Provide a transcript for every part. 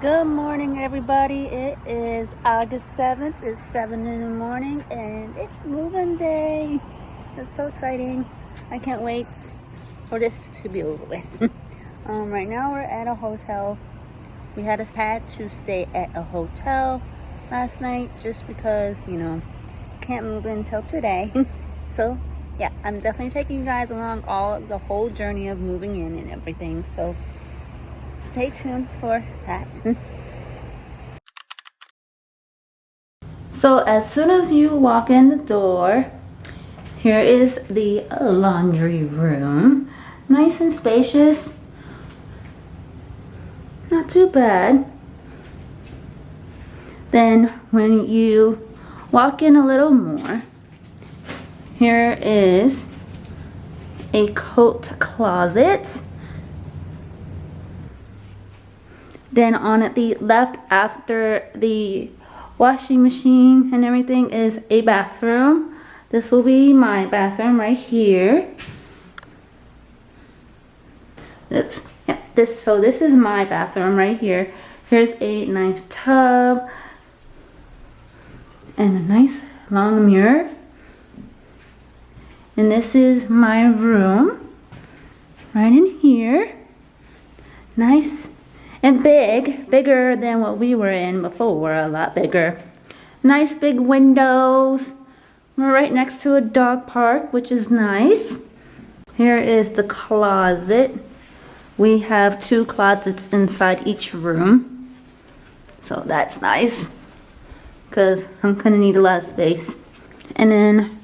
Good morning, everybody. It is August 7th. It's 7 in the morning and it's moving day. It's so exciting. I can't wait for this to be over with. Right now we're at a hotel. We had to stay at a hotel last night just because, can't move until today. So yeah, I'm definitely taking you guys along the whole journey of moving in and everything. So stay tuned for that. So as soon as you walk in the door, here is the laundry room. Nice and spacious. Not too bad. Then when you walk in a little more, here is a coat closet. Then on the left, after the washing machine and everything, is a bathroom. This will be my bathroom right here. So this is my bathroom right here. Here's a nice tub and a nice long mirror. And this is my room right in here. Nice and bigger than what we were in before, a lot bigger. Nice big windows. We're right next to a dog park, which is nice. Here is the closet. We have 2 closets inside each room. So that's nice, because I'm gonna need a lot of space. And then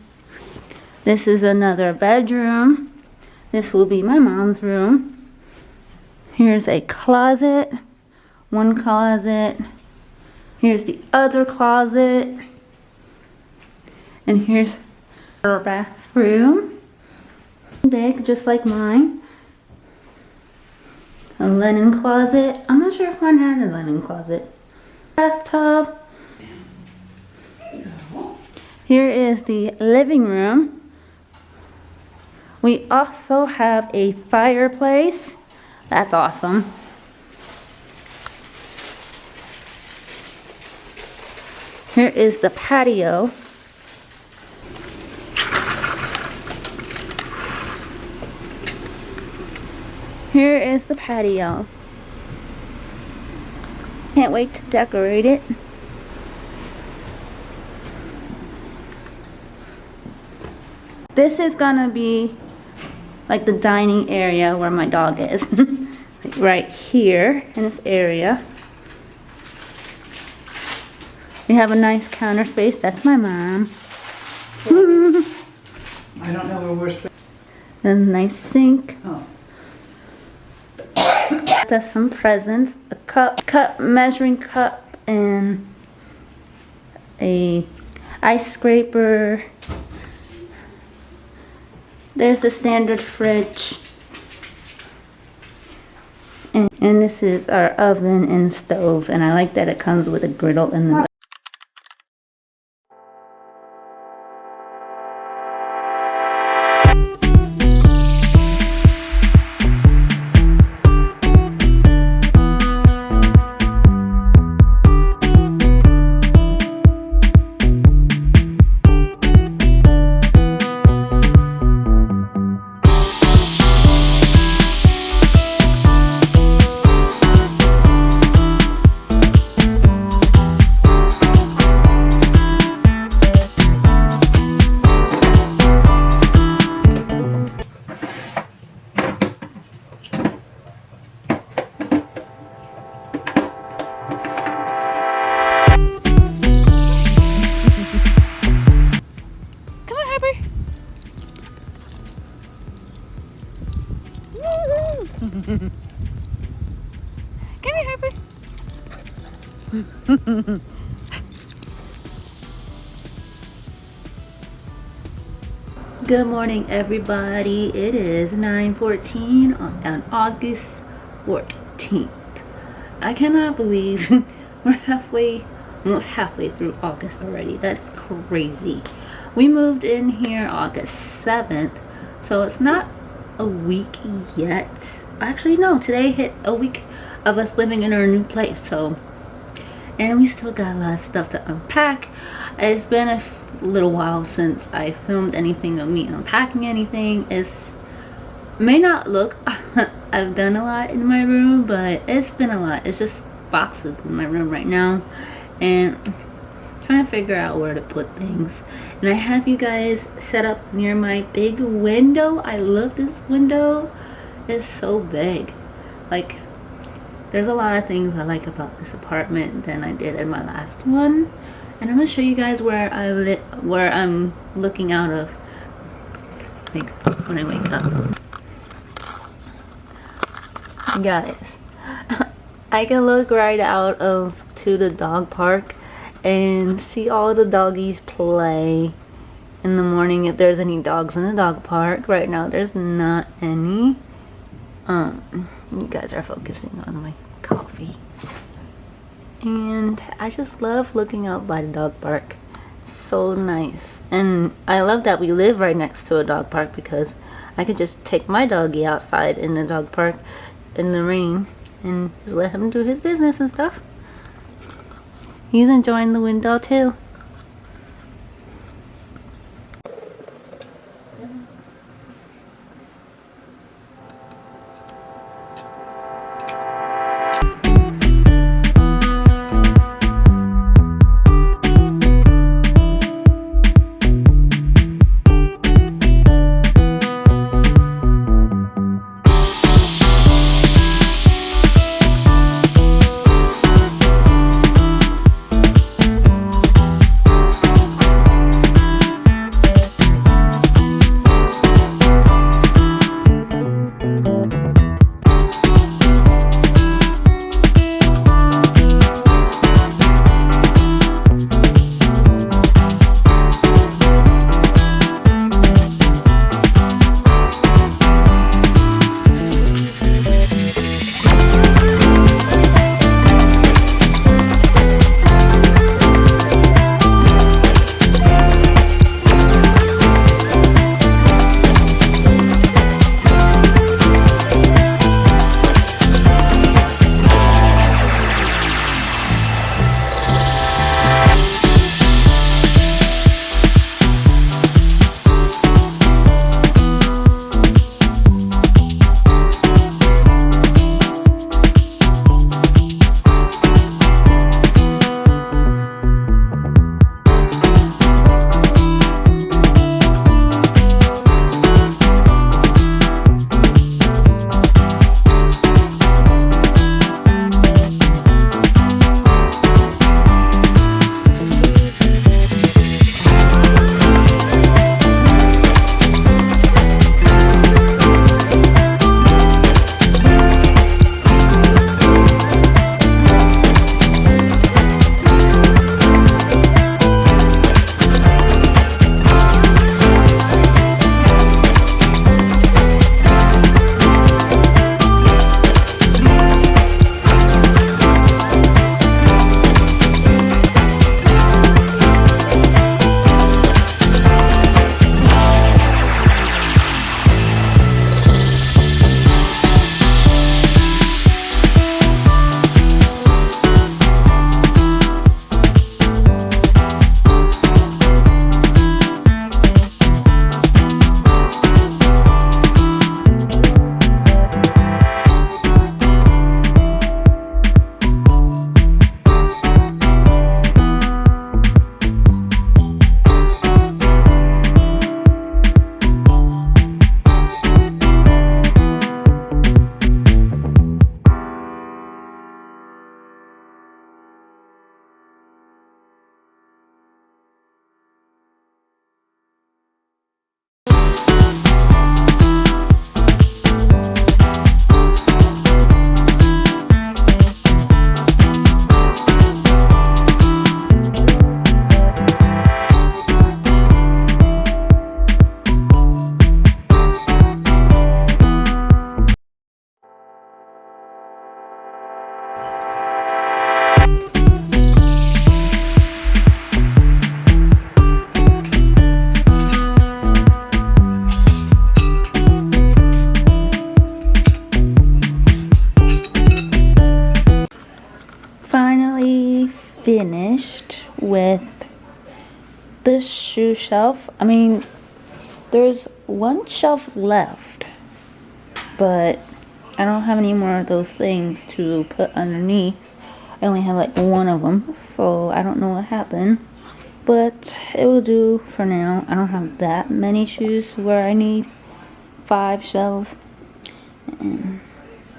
this is another bedroom. This will be my mom's room. Here's a closet, 1 closet. Here's the other closet. And here's her bathroom. Big, just like mine. A linen closet. I'm not sure if mine had a linen closet. Bathtub. Here is the living room. We also have a fireplace. That's awesome. Here is the patio. Here is the patio. Can't wait to decorate it. This is gonna be like the dining area where my dog is. Like right here in this area. We have a nice counter space. That's my mom. I don't know where we're supposed to. A nice sink. Oh. That's some presents. A cup, measuring cup, and a ice scraper. There's the standard fridge. And this is our oven and stove, and I like that it comes with a griddle in the middle. Come here, Harper. Good morning, everybody. It is 9:14 on August 14th. I cannot believe we're almost halfway through August already. That's crazy. We moved in here August 7th, so it's not a week yet. Actually, no, today hit a week of us living in our new place. So, and we still got a lot of stuff to unpack. It's been a little while since I filmed anything of me unpacking anything. It's may not look I've done a lot in my room, but it's been a lot. It's just boxes in my room right now, and trying to figure out where to put things. And I have you guys set up near my big window. I love this window. It's so big. Like, there's a lot of things I like about this apartment than I did in my last one, and I'm gonna show you guys where I'm looking out of, like, when I wake up. Guys, I can look right out to the dog park and see all the doggies play in the morning if there's any dogs in the dog park. Right now there's not any. You guys are focusing on my coffee, and I just love looking out by the dog park. It's so nice, and I love that we live right next to a dog park because I could just take my doggy outside in the dog park in the rain and just let him do his business and stuff. He's enjoying the window too. finished with this shoe shelf. I mean, there's one shelf left, but I don't have any more of those things to put underneath. I only have like one of them, so I don't know what happened, but it will do for now. I don't have that many shoes where I need 5 shelves. And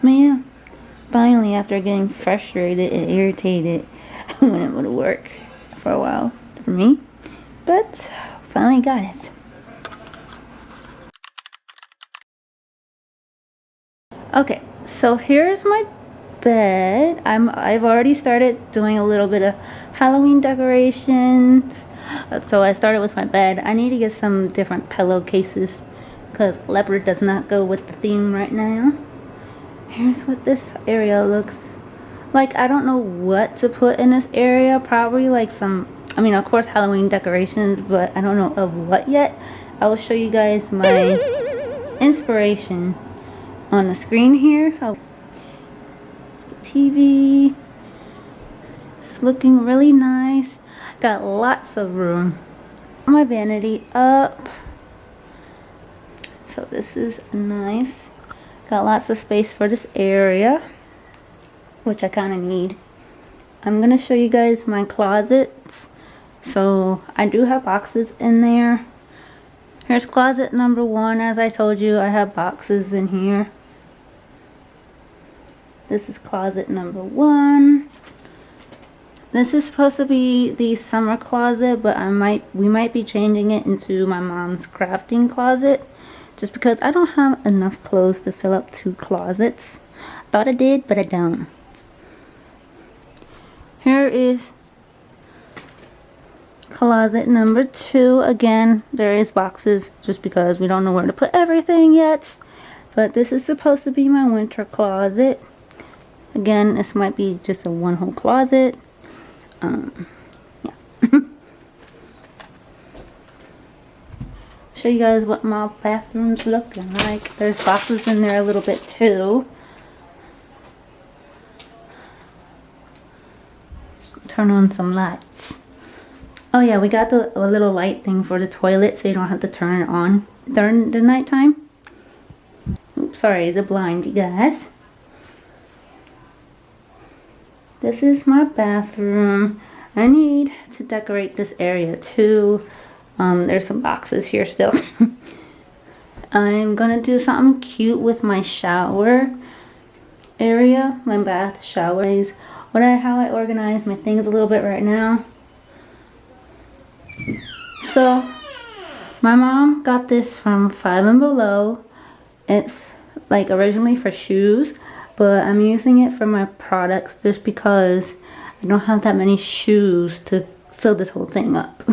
yeah, finally, after getting frustrated and irritated when it would work for a while for me, but finally got it. Okay, so here's my bed. I've already started doing a little bit of Halloween decorations. So I started with my bed. I need to get some different pillowcases because leopard does not go with the theme right now. Here's what this area looks like. I don't know what to put in this area. Probably like some, I mean, of course Halloween decorations, but I don't know of what yet. I will show you guys my inspiration on the screen here. Oh, it's the TV. It's looking really nice. Got lots of room. My vanity up. So this is nice. Got lots of space for this area, which I kind of need. I'm gonna show you guys my closets. So I do have boxes in there. Here's closet number 1. As I told you, I have boxes in here. This is closet number 1. This is supposed to be the summer closet, but we might be changing it into my mom's crafting closet, just because I don't have enough clothes to fill up 2 closets. Thought I did, but I don't. Here is closet number 2. Again, there is boxes just because we don't know where to put everything yet. But this is supposed to be my winter closet. Again, this might be just a one whole closet. Yeah. Show you guys what my bathroom's looking like. There's boxes in there a little bit too. Turn on some lights. Oh yeah, we got a little light thing for the toilet so you don't have to turn it on during the nighttime. Oops, sorry, the blind, you guys. This is my bathroom. I need to decorate this area too. There's some boxes here still. I'm gonna do something cute with my shower area, my bath shower. How I organize my things a little bit right now. So my mom got this from Five and Below. It's like originally for shoes, but I'm using it for my products just because I don't have that many shoes to fill this whole thing up.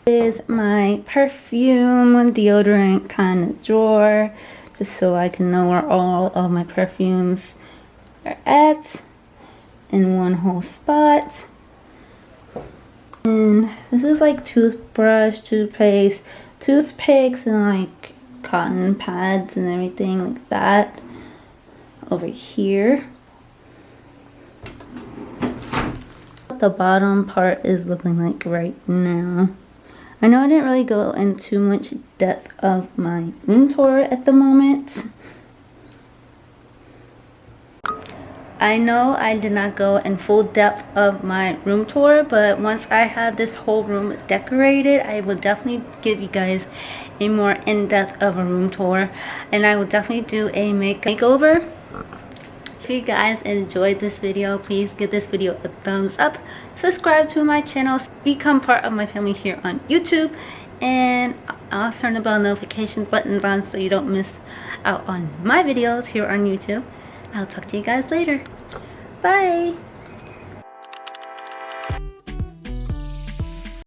Here's my perfume and deodorant kind of drawer, just so I can know where all of my perfumes are at in one whole spot. And this is like toothbrush, toothpaste, toothpicks, and like cotton pads and everything like that over here. What the bottom part is looking like right now. I know I didn't really go into much depth of my room tour at the moment. I know I did not go in full depth of my room tour, but once I have this whole room decorated, I will definitely give you guys a more in-depth of a room tour, and I will definitely do a makeover. If you guys enjoyed this video, please give this video a thumbs up, subscribe to my channel, become part of my family here on YouTube, and I'll turn the bell notification buttons on so you don't miss out on my videos here on YouTube. I'll talk to you guys later. Bye!